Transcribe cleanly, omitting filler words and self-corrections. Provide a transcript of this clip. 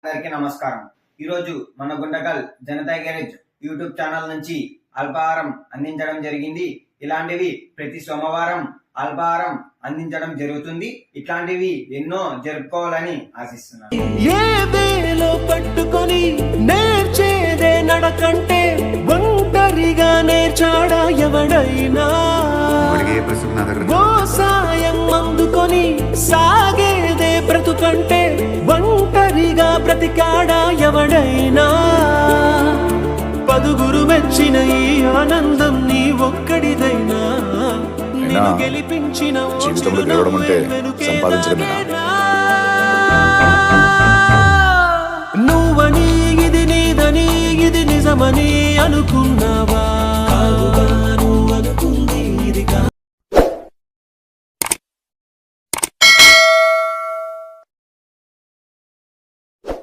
అందరికీ నమస్కారం. ఈరోజు మన Guntakal Janata garage YouTube channel నుంచి అల్పాహారం అందించడం జరిగింది. ఇలాంటివి ప్రతి సోమవారం అల్పాహారం అందించడం జరుగుతుంది. ఇట్లాంటివి ఎన్నో జరుపుకోవాలని ఆశిస్తున్నాను. పట్టుకొని నేర్చేదే నడకంటే ఒంటరిగా నేర్చాడా ఎవడైనా సాయం అందుకొని సాగేదే బ్రతుకంటే ఒంటరిగా బ్రతికాడా ఎవడైనా పదుగురు మెచ్చిన ఈ ఆనందం నీ ఒక్కడిదైనా జీవితంలో గెలవడం అంటే సంపాదించడమేనా?